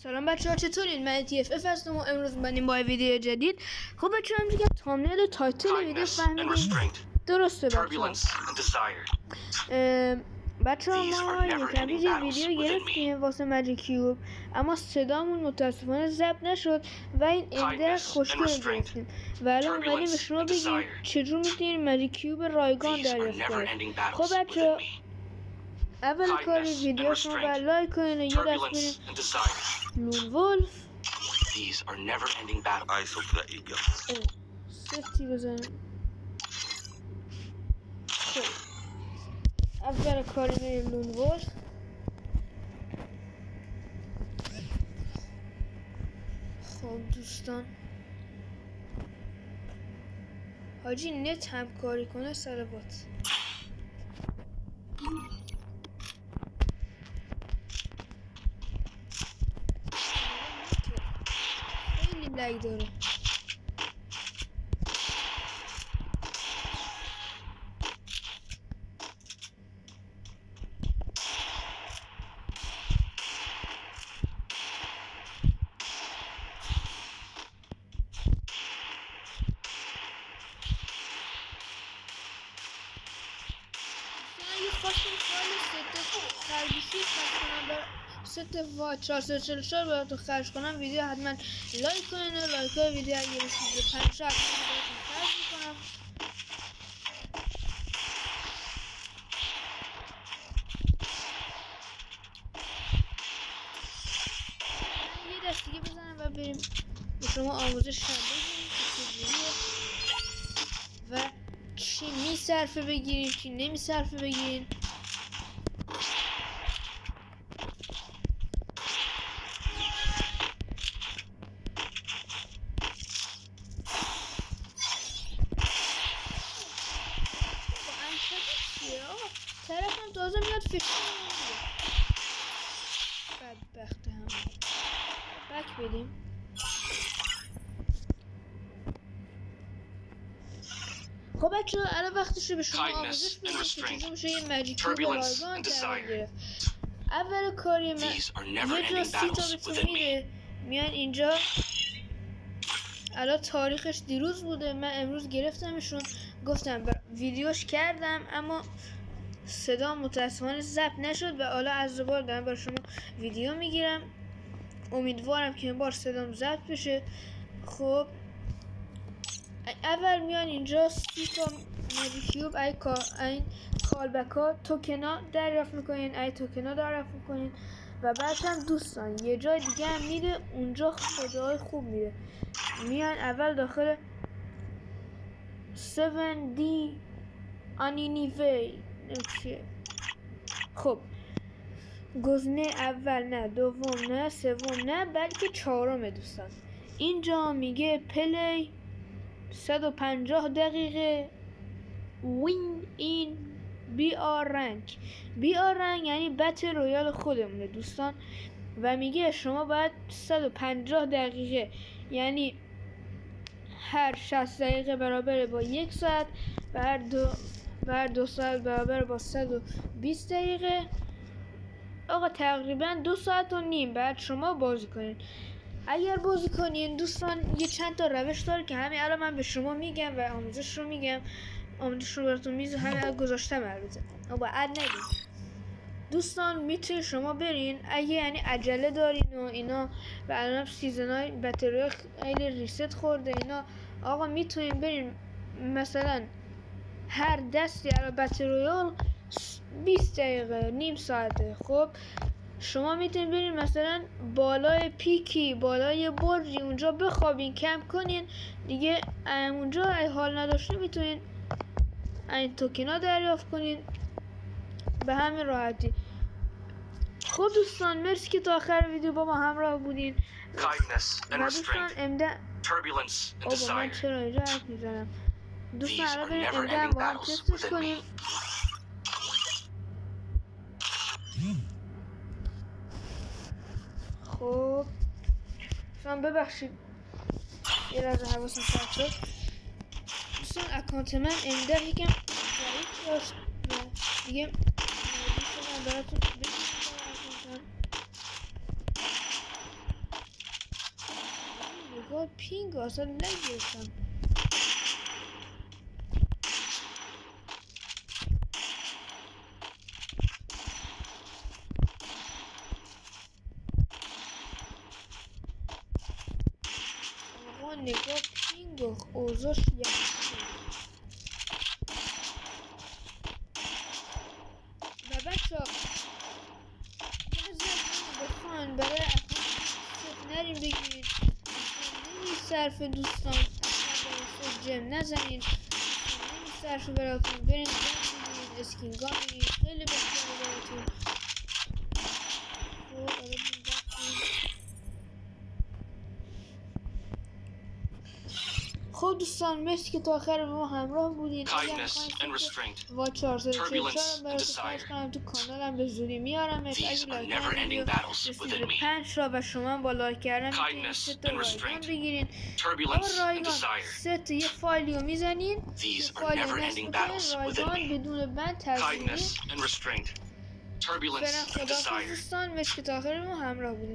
سلام بچه‌ها، چطورین؟ من TFF هستم و امروز اومدیم با ویدیو جدید. خب بچه‌ها، همونجوری که تامنیل و تایتل ویدیو فهمیدین درسته بچه‌ها. ما یکم پیش یه ویدیو گرفتیم واسه ماجیک کیوب، اما صدامون متاسفانه ضبط نشد و این ایده خوشگل گرفتیم و الان اومدیم به شما بگیم چجور میتونین ماجیک کیوب رایگان دریافت کنید. خب بچه‌ها، اول کار ویدیو شما باید لایک کنین و یه دست بریم لون ولف سفتی بزنیم. خب اول کار بریم لون ولف. خب دوستان، حاجی نت همکاری کنه سلامت. خیلی لگ داره. ست و 444 براتون خرج کنم ویدیو حتما لایک کنین و لایک های ویدیو اگه رسید به 5 ساعت براتون خرج میکنم. یه دست دیگه بزنم و بریم به شما آموزش بدیم که چجوریه و چی میصرفه بگیریم چی نمیصرفه بگیریم. طرفم تازه میاد فکر بدبخت هم بک بدیم. خب بچه‌ها، الان وقتشه به شما آموزش بدیم که چجور میشه یه ماجیک کیوب رایگان در گرفت. اول کاری یه جا 30 تا بهتون میده، میان اینجا. الان تاریخش دیروز بوده، من امروز گرفتمشون، گفتم ویدیوش کردم اما صدا متاسفانه ضبط نشد و حالا از دوباره دارم برای شما ویدیو میگیرم. امیدوارم که این بار صدام ضبط بشه. خب اول میان اینجا 30 تا ماجیک کیوب این کالبک ها توکنا دریافت میکنین، این توکنا دریافت میکنین و بعد هم دوستان یه جای دیگه هم میده، اونجا خدای خوب میده. میان اول داخل 7D آنینیوی نمیشه. خب گزینه اول نه، دوم نه، سوم نه، بلکه چهارم دوستان. اینجا میگه پلی 150 دقیقه وین این BR رنگ. BR رنگ یعنی بتل رویال خودمونه دوستان و میگه شما باید 150 دقیقه یعنی هر 60 دقیقه برابر با 1 ساعت و هر دو ساعت برابر با 120 دقیقه. آقا تقریبا 2 ساعت و نیم بعد شما بازی کنین. اگر بازی کنین دوستان یه چند تا روش داره که همین الان من به شما میگم و آموزش رو میگم، آموزش رو براتون میذارم، همین الان گذاشتم البته اما اد نگید دوستان. میتونین شما برین اگه یعنی عجله دارین و اینا و الان سیزنای بطری خیلی ریست خورده اینا، آقا میتونین برین مثلا هر دستی الان بطری رویال 20 دقیقه نیم ساعته. خب شما میتونین برین مثلا بالای پیکی، بالای برجی، اونجا بخوابین، کم کنین دیگه. اونجا ای حال نداشته میتونین این توکنا دریافت کنین به همین راحتی. خب دوستان، مرسی که تا آخر ویدیو با ما همراه بودین و دوستان من چرا اینجا حرف میزنم دوستان، الان بریم امده با هم تستش کنیم. خب دوستان ببخشید یه لحظه حواسم پرت شد دوستان. اکانت من امده یکم ضعیف داشت و دیگه براتون چقدر پینگ اصلا نگرفتم. آقا نگاه پینگ اوضاش یخی و بچه ها بخوان برای اکانت نریم بگیرید نمی صرف دوستان اصلا جم نزنید نمی صرف براتون بریم جم بگیرید اسکینگان بگیرید خیلی بسیار براتون. خب دوستان مرسی که تا آخر با ما همراه بودین. و 444 رو براتون خواهش کنم تو کانالم به زودی میارم. اگه لایک ویدیو رسید 5 را و شما با لایک کردن میتونید 3 تا رایگان بگیرین. اما رایگان 3 تا یه فایلی رو میزنین، یه فایلی رو نصب میکنین رایگان بدون بند تزیینی. فعلا خداحافظ دوستان، مرسی که تا آخر ما همراه بودین.